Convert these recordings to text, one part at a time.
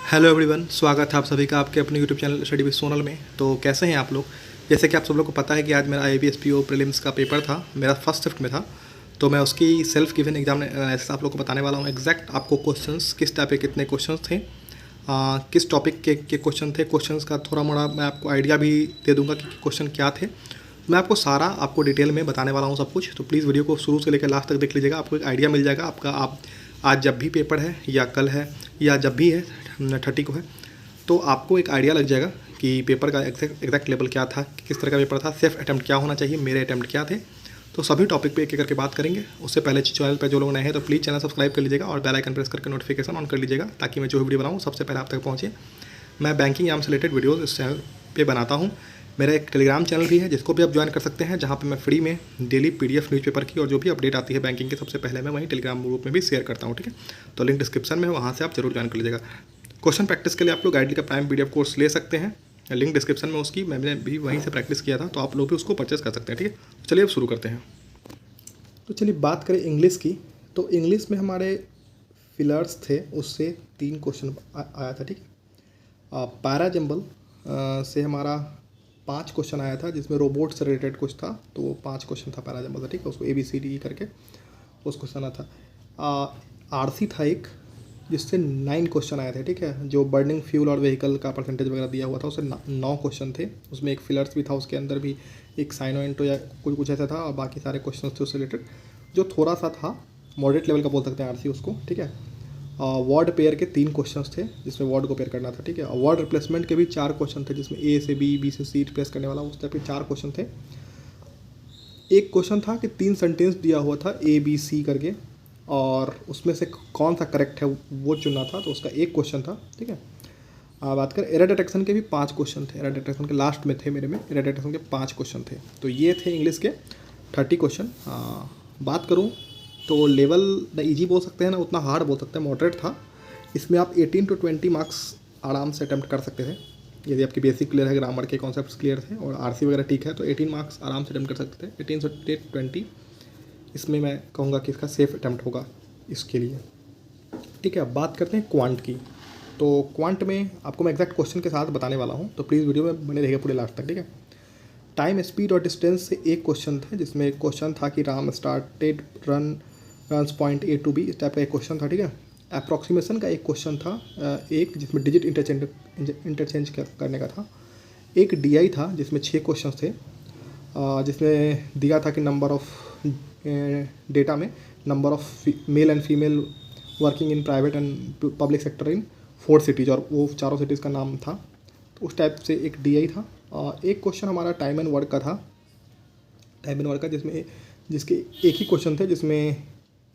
Hello everyone, स्वागत है आप सभी का आपके अपने YouTube channel study with Sonal में। तो कैसे हैं आप लोग। जैसे कि आप सब लोग को पता है कि आज मेरा IAPSPO प्रीलिम्स का पेपर था, मेरा फर्स्ट शिफ्ट में था। तो मैं उसकी सेल्फ गिवन एग्जाम ऐसा आप लोग को बताने वाला हूँ। एग्जैक्ट आपको क्वेश्चंस किस टाइप के कितने क्वेश्चंस थे, किस टॉपिक के क्वेश्चन थे, क्वेश्चंस का थोड़ा मोड़ा मैं आपको आइडिया भी दे दूँगा कि क्वेश्चन क्या थे। मैं आपको सारा आपको डिटेल में बताने वाला हूँ सब कुछ। तो प्लीज़ वीडियो को शुरू से लेकर लास्ट तक देख लीजिएगा, आपको एक आइडिया मिल जाएगा आपका। आप आज जब भी पेपर है या कल है या जब भी है 30 को है, तो आपको एक आइडिया लग जाएगा कि पेपर का एग्जैक्ट लेवल क्या था, किस तरह का पेपर था, सेफ अटैम्प्ट क्या होना चाहिए, मेरे अटैम्प्ट क्या थे। तो सभी टॉपिक पे एक एक करके बात करेंगे। उससे पहले चैनल पे जो लोग नए हैं तो प्लीज़ चैनल सब्सक्राइब कर लीजिएगा और बेल आइकन प्रेस करके नोटिफिकेशन ऑन कर लीजिएगा, ताकि मैं जो वीडियो बनाऊँ सबसे पहले आप तक पहुँचे। मैं बैंकिंग एग्जाम से रिलेटेड वीडियोज़ इस चैनल पर बनाता हूँ। मेरा एक टेलीग्राम चैनल भी है जिसको भी आप ज्वाइन कर सकते हैं, जहाँ पे मैं फ्री में डेली PDF न्यूज़पेपर की और जो भी अपडेट आती है बैंकिंग की सबसे पहले मैं वहीं टेलीग्राम ग्रुप में भी शेयर करता हूँ। ठीक है, तो लिंक डिस्क्रिप्शन में है, वहाँ से आप जरूर ज्वाइन कर लीजिएगा। क्वेश्चन प्रैक्टिस के लिए आप लोग गाइडली का प्राइम PDF कोर्स ले सकते हैं, लिंक डिस्क्रिप्शन में उसकी, मैंने भी वहीं से प्रैक्टिस किया था, तो आप लोग भी उसको परचेस कर सकते हैं। ठीक है, चलिए अब शुरू करते हैं। तो चलिए बात करें इंग्लिश की। तो इंग्लिश में हमारे फिलर्स थे, उससे 3 क्वेश्चन आया था। ठीक है, पैरा जंबल से हमारा 5 क्वेश्चन आया था, जिसमें रोबोट से रिलेटेड कुछ था, तो वो 5 क्वेश्चन था पैरा जंबल था। ठीक है, उसको ABCD करके उस क्वेश्चन आया था। RC था एक, जिससे 9 क्वेश्चन आए थे। ठीक है, जो बर्निंग फ्यूल और व्हीकल का परसेंटेज वगैरह दिया हुआ था, उससे 9 क्वेश्चन थे। उसमें एक फिलर्स भी था, उसके अंदर भी एक साइनोइंटो या कुछ ऐसा था, और बाकी सारे क्वेश्चन थे उससे रिलेटेड। जो थोड़ा सा था मॉडरेट लेवल का बोल सकते हैं RC उसको। ठीक है, वर्ड पेयर के 3 क्वेश्चंस थे, जिसमें वर्ड को पेयर करना था। ठीक है, वर्ड रिप्लेसमेंट के भी 4 क्वेश्चन थे, जिसमें A से B से C रिप्लेस करने वाला, उस टाइप के 4 क्वेश्चन थे। एक क्वेश्चन था कि 3 सेंटेंस दिया हुआ था ABC करके, और उसमें से कौन सा करेक्ट है वो चुनना था, तो उसका एक क्वेश्चन था। ठीक है, बात करें एरर डिटेक्शन के भी 5 क्वेश्चन थे। एरर डिटेक्शन के लास्ट में थे मेरे में, एरर डिटेक्शन के 5 क्वेश्चन थे। तो ये थे इंग्लिश के 30 क्वेश्चन। बात करूँ तो लेवल ना ईजी बोल सकते हैं ना उतना हार्ड बोल सकते हैं, मॉडरेट था। इसमें आप 18 to 20 मार्क्स आराम से अटैम्प्ट कर सकते थे, यदि आपकी बेसिक क्लियर है, ग्रामर के कॉन्सेप्ट्स क्लियर थे और RC वगैरह ठीक है, तो 18 मार्क्स आराम से अटैम्प्ट कर सकते थे। 18 से 20 इसमें मैं कहूँगा कि इसका सेफ अटैम्प्ट होगा इसके लिए। ठीक है, अब बात करते हैं क्वांट की। तो क्वांट में आपको मैं एग्जैक्ट क्वेश्चन के साथ बताने वाला हूँ, तो प्लीज़ वीडियो में बने रहिए पूरे लास्ट तक। ठीक है, टाइम, स्पीड और डिस्टेंस से एक क्वेश्चन था, जिसमें एक क्वेश्चन था कि Ram started runs point A to B, इस टाइप का एक क्वेश्चन था। ठीक है, अप्रॉक्सीमेशन का एक क्वेश्चन था, एक जिसमें डिजिट इंटरचेंज करने का था। एक DI था जिसमें 6 क्वेश्चन थे, जिसमें दिया था कि नंबर ऑफ डेटा में number of male and female working in private and public sector in 4 cities, और वो चारों सिटीज़ का नाम था। तो उस टाइप से एक DI था। एक क्वेश्चन हमारा टाइम एंड वर्क का था, टाइम एंड वर्क का, जिसके एक ही क्वेश्चन थे, जिसमें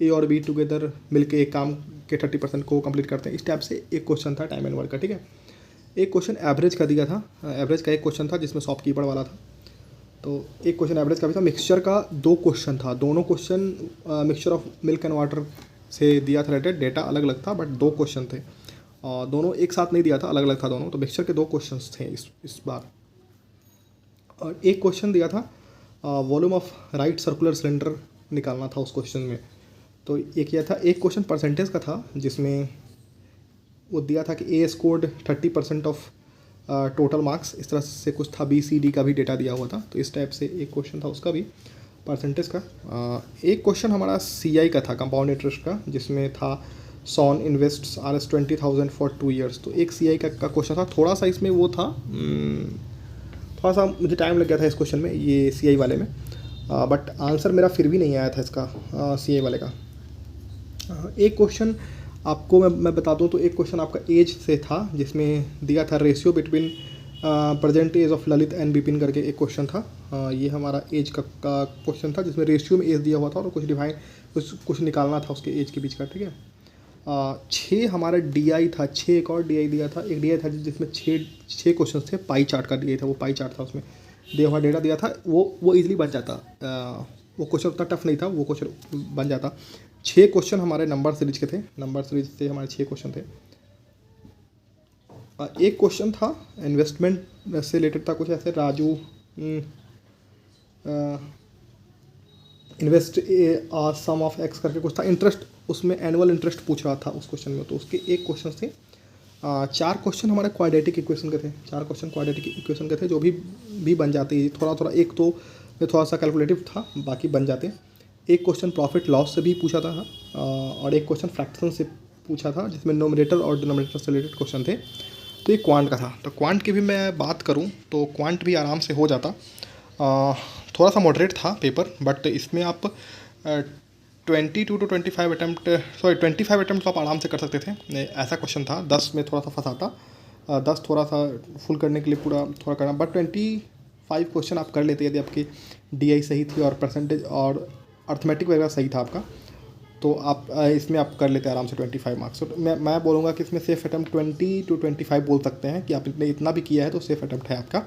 A और B टुगेदर मिलके एक काम के 30% को कंप्लीट करते हैं, इस टाइप से एक क्वेश्चन था टाइम एंड वर्क का। ठीक है, एक क्वेश्चन एवरेज का दिया था। एवरेज का एक क्वेश्चन था जिसमें शॉपकीपर वाला था, तो एक क्वेश्चन एवरेज का भी था। मिक्सचर का 2 क्वेश्चन था, दोनों question mixture of milk and water से दिया था रिलेटेड, डेटा अलग अलग था, बट 2 क्वेश्चन थे, और दोनों एक साथ नहीं दिया था, अलग अलग था दोनों। तो मिक्सचर के 2 क्वेश्चन थे इस बार। और एक क्वेश्चन दिया था volume of right circular cylinder निकालना था उस क्वेश्चन में। तो एक यह था। एक क्वेश्चन परसेंटेज का था, जिसमें वो दिया था कि A scored 30% of total marks, इस तरह से कुछ था। BCD का भी डेटा दिया हुआ था, तो इस टाइप से एक क्वेश्चन था, उसका भी परसेंटेज का। एक क्वेश्चन हमारा CI का था, कंपाउंड इंटरेस्ट का, जिसमें था Sohan invests Rs 20,000 for 2 years। तो एक CI का क्वेश्चन था। थोड़ा सा इसमें वो था, थोड़ा सा मुझे टाइम लग गया था इस क्वेश्चन में, ये CI वाले में, बट आंसर मेरा फिर भी नहीं आया था इसका, CI वाले का। एक क्वेश्चन आपको मैं बता दूं, तो एक क्वेश्चन आपका एज से था, जिसमें दिया था ratio between present age of Lalit and Vipin करके एक क्वेश्चन था। ये हमारा एज का क्वेश्चन था, जिसमें रेशियो में एज दिया हुआ था और कुछ निकालना था उसके एज के बीच का। ठीक है, 6 हमारा DI था, 6 एक और DI दिया था। एक DI था जिसमें 6 क्वेश्चन थे, पाई चार्ट का DI था, वो पाई चार्ट था, उसमें दिया हुआ डेटा दिया था, वो ईजिली बन जाता। वो क्वेश्चन उतना टफ नहीं था, वो क्वेश्चन बन जाता। 6 क्वेश्चन हमारे नंबर सीरीज के थे, नंबर सीरीज से हमारे 6 क्वेश्चन थे। एक क्वेश्चन था इन्वेस्टमेंट से रिलेटेड था, कुछ ऐसे, Raju invest some of X करके कुछ था। इंटरेस्ट, उसमें एनुअल इंटरेस्ट पूछ रहा था उस क्वेश्चन में, तो उसके एक क्वेश्चन थे। चार क्वेश्चन हमारे क्वाड्रेटिक इक्वेशन के थे, चार क्वेश्चन क्वाड्रेटिक इक्वेशन के थे जो भी बन जाते हैं। थोड़ा थोड़ा एक तो मैं थोड़ा सा कैलकुलेटिव था, बाकी बन जाते। एक क्वेश्चन प्रॉफिट लॉस से भी पूछा था और एक क्वेश्चन फ्रैक्शन से पूछा था जिसमें नोमिनेटर और डिनोमिनेटर से रिलेटेड क्वेश्चन थे। तो ये क्वांट का था। तो क्वांट की भी मैं बात करूँ तो क्वांट भी आराम से हो जाता। थोड़ा सा मॉडरेट था पेपर, बट इसमें आप 22 to 25 अटैम्प्ट 25 अटैम्प्ट तो आप आराम से कर सकते थे। ऐसा क्वेश्चन था। 10 में थोड़ा सा फंसाता, 10 थोड़ा सा फुल करने के लिए पूरा थोड़ा करना, बट 25 क्वेश्चन आप कर लेते यदि आपकी DI सही थी और परसेंटेज और अर्थमेटिक वगैरह सही था आपका, तो आप इसमें आप कर लेते आराम से 25 मार्क्स। तो मैं बोलूँगा कि इसमें सेफ अटैम्प्ट 20 to 25 बोल सकते हैं कि आपने इतना भी किया है तो सेफ अटैम्प्ट है आपका,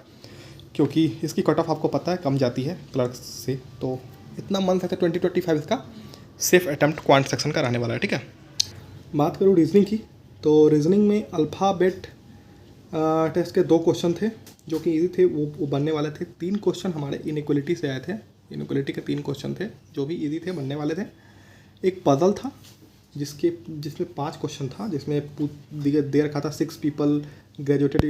क्योंकि इसकी कट ऑफ आपको पता है कम जाती है क्लर्क्स से। तो इतना मन सकते 20-25 इसका सेफ अटैम्प्ट क्वांट सेक्शन का रहने वाला है। ठीक है, बात करूँ रीजनिंग की, तो रीजनिंग में अल्फ़ाबेट टेस्ट के 2 क्वेश्चन थे जो कि इजी थे, वो बनने वाले थे। 3 क्वेश्चन हमारे इनइक्वलिटी से आए थे। इनइक्वलिटी के 3 क्वेश्चन थे जो भी इजी थे, बनने वाले थे। एक पजल था जिसमें 5 क्वेश्चन था, जिसमें दे रखा था 6 पीपल ग्रेजुएटेड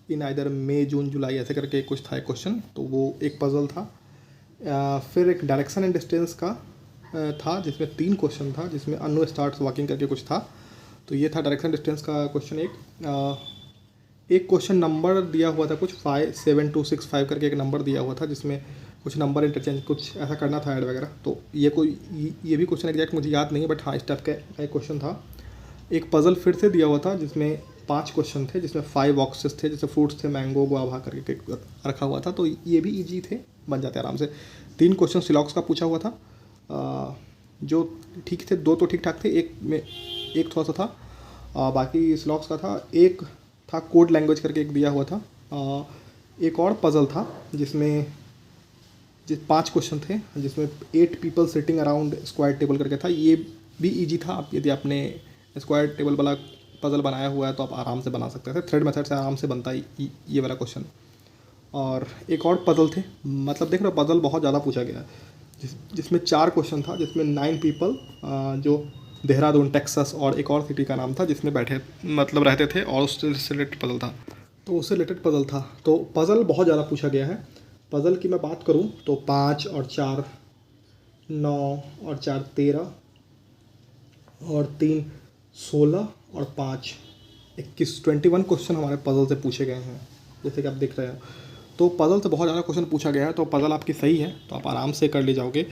इन आइदर मई जून जुलाई ऐसे करके कुछ था एक क्वेश्चन, तो वो एक पजल था। फिर एक डायरेक्शन एंड डिस्टेंस का था जिसमें 3 क्वेश्चन था, जिसमें अनु स्टार्ट्स वॉकिंग करके कुछ था। तो ये था डायरेक्शन डिस्टेंस का क्वेश्चन। एक क्वेश्चन नंबर दिया हुआ था कुछ 57265 करके एक नंबर दिया हुआ था, जिसमें कुछ नंबर इंटरचेंज कुछ ऐसा करना था ऐड वगैरह। तो ये भी क्वेश्चन एग्जैक्ट मुझे याद नहीं है, बट हाँ इस टाइप का एक क्वेश्चन था। एक पजल फिर से दिया हुआ था जिसमें 5 क्वेश्चन थे, जिसमें 5 बॉक्सेस थे, जैसे फ्रूट्स थे, मैंगो गुआवा करके रखा हुआ था। तो ये भी ईजी थे, बन जाते आराम से। 3 क्वेश्चन सिलॉक्स का पूछा हुआ था, जो ठीक थे। 2 तो ठीक ठाक थे, एक थोड़ा सा था, बाकी सिलॉक्स का था। एक था कोड लैंग्वेज करके एक दिया हुआ था। एक और पजल था जिसमें 5 क्वेश्चन थे, जिसमें 8 people sitting around square table करके था। ये भी इजी था। आप यदि आपने स्क्वायर टेबल वाला पजल बनाया हुआ है तो आप आराम से बना सकते थे। थ्रेड मेथड से आराम से बनता है ये वाला क्वेश्चन। और एक और पजल थे, मतलब देख रहे हो पजल बहुत ज़्यादा पूछा गया है, जिसमें 4 क्वेश्चन था, जिसमें 9 पीपल जो देहरादून टेक्सास और एक और सिटी का नाम था जिसमें रहते थे, और उससे रिलेटेड पजल था। तो उससे रिलेटेड पजल था। तो पजल बहुत ज़्यादा पूछा गया है। पजल की मैं बात करूं तो 5 और 4 9 और 4 13 और 3 16 और 5 21 21 क्वेश्चन हमारे पजल से पूछे गए हैं, जैसे कि आप देख रहे हैं। तो पजल से बहुत ज़्यादा क्वेश्चन पूछा गया है। तो पजल आपकी सही है तो आप आराम से कर ले जाओगे।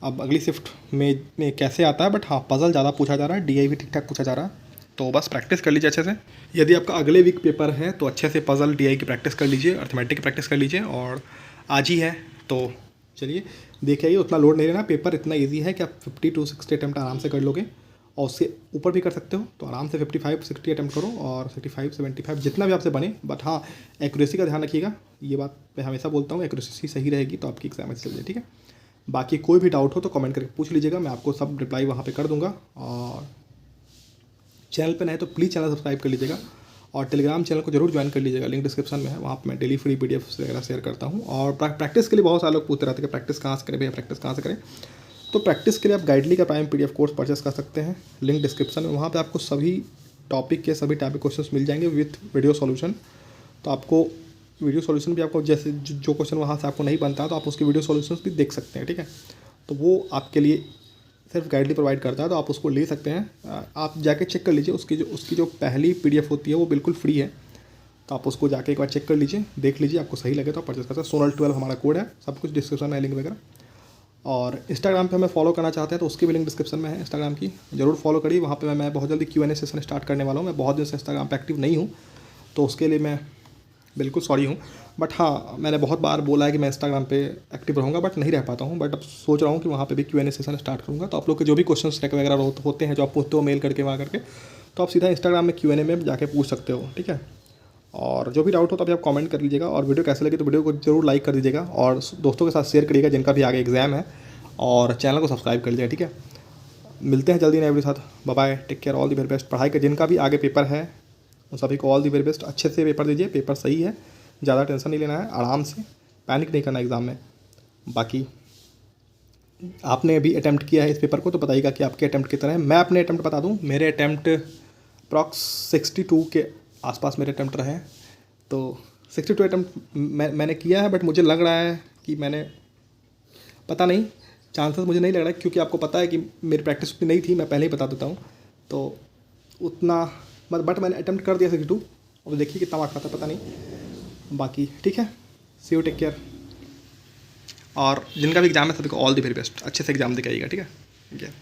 अब अगली शिफ्ट में कैसे आता है, बट हाँ पजल ज़्यादा पूछा जा रहा है, DI भी ठीक ठाक पूछा जा रहा है। तो बस प्रैक्टिस कर लीजिए अच्छे से। यदि आपका अगले वीक पेपर है तो अच्छे से पजल DI की प्रैक्टिस कर लीजिए, अर्थमेटिक की प्रैक्टिस कर लीजिए। और आज ही है तो चलिए देखिए, उतना लोड नहीं लेना। पेपर इतना इजी है कि आप 50 to 60 अटैम्प्ट आराम से कर लोगे, और उससे ऊपर भी कर सकते हो। तो आराम से 55-60 अटैम्प्ट करो, और 65-75 जितना भी आपसे बने। बट हाँ एक्यूरेसी का ध्यान रखिएगा, ये बात मैं हमेशा बोलता हूँ। एक्यूरेसी सही रहेगी तो आपकी एग्जाम अच्छी चल जाए। ठीक है, बाकी कोई भी डाउट हो तो कमेंट करके पूछ लीजिएगा, मैं आपको सब रिप्लाई वहाँ पे कर दूँगा। और चैनल पे नए तो प्लीज़ चैनल सब्सक्राइब कर लीजिएगा, और टेलीग्राम चैनल को जरूर ज्वाइन कर लीजिएगा, लिंक डिस्क्रिप्शन में है। वहाँ पर मैं डेली फ्री PDF वगैरह शेयर करता हूँ। और प्रैक्टिस के लिए बहुत सारे लोग पूछते रहते हैं कि प्रैक्टिस कहाँ से करें भैया, प्रैक्टिस कहाँ से करें। तो प्रैक्टिस के लिए आप गाइडली का प्राइम PDF कोर्स परचेस कर सकते हैं, लिंक डिस्क्रिप्शन में। वहाँ पे आपको सभी टॉपिक के सभी टाइप के क्वेश्चंस मिल जाएंगे विथ वीडियो सॉल्यूशन। तो आपको वीडियो सॉल्यूशन भी आपको जैसे जो क्वेश्चन वहाँ से आपको नहीं बनता तो आप उसके वीडियो सॉल्यूशंस भी देख सकते हैं। ठीक है, तो वो आपके लिए सिर्फ गाइडली प्रोवाइड करता है, तो आप उसको ले सकते हैं। आप जाके चेक कर लीजिए, उसकी जो पहली PDF होती है वो बिल्कुल फ्री है। तो आप उसको जाके एक बार चेक कर लीजिए, देख लीजिए, आपको सही लगे तो आप परचेस कर सकते हैं। सोनल 12 हमारा कोड है, सब कुछ डिस्क्रिप्शन में लिंक वगैरह। और इंस्टाग्राम पे हमें फॉलो करना चाहते हैं तो उसकी भी लिंक डिस्क्रिप्शन में है, इंस्टाग्राम की जरूर फॉलो करिए। वहाँ पे मैं बहुत जल्दी Q&A सेशन स्टार्ट करने वाला हूँ। मैं बहुत दिन से इंस्टाग्राम पे एक्टिव नहीं हूँ, तो उसके लिए मैं बिल्कुल सॉरी हूँ। बट हाँ मैंने बहुत बार बोला है कि मैं इंस्टाग्राम पे एक्टिव रहूँगा, बट नहीं रह पाता हूँ। बट अब सोच रहा हूँ कि वहाँ पे भी Q&A सेशन स्टार्ट करूँगा। तो आप लोग के जो भी क्वेश्चन वगैरह होते हैं जो आप पूछते हो मेल करके वहाँ करके, तो आप सीधा इंस्टाग्राम में Q&A में जाके पूछ सकते हो। ठीक है, और जो भी डाउट हो तो अभी आप कमेंट कर लीजिएगा। और वीडियो कैसे लगी तो वीडियो को जरूर लाइक कर दीजिएगा, और दोस्तों के साथ शेयर करिएगा जिनका भी आगे एग्जाम है, और चैनल को सब्सक्राइब कर लीजिएगा। ठीक है, मिलते हैं जल्दी नए वीडियो के साथ। Bye bye, take care, all the very best. पढ़ाई का जिनका भी आगे पेपर है उन सभी को ऑल दी वेरी बेस्ट। अच्छे से पेपर दीजिए, पेपर सही है, ज़्यादा टेंशन नहीं लेना है, आराम से, पैनिक नहीं करना एग्ज़ाम में। बाकी आपने अभी अटैम्प्ट किया है इस पेपर को तो बताइएगा कि आपके अटैम्प्ट की तरह है। मैं अपने अटैम्प्ट बता दूं, मेरे अटैम्प्ट अप्रॉक्स 62 के आसपास मेरे अटैम्प्ट रहे हैं। तो 62 अटैम्प्ट मैंने किया है, बट मुझे लग रहा है कि मैंने, पता नहीं, चांसेस मुझे नहीं लग रहा है, क्योंकि आपको पता है कि मेरी प्रैक्टिस उतनी नहीं थी, मैं पहले ही बता देता हूँ। तो उतना बट मैंने अटैम्प्ट कर दिया 62। अब देखिए कितना मार्क्स आता है, पता नहीं। बाकी ठीक है, सी यू, टेक केयर। और जिनका भी एग्जाम है सभी को ऑल द वेरी बेस्ट, अच्छे से एग्जाम दे के आइएगा, ठीक है।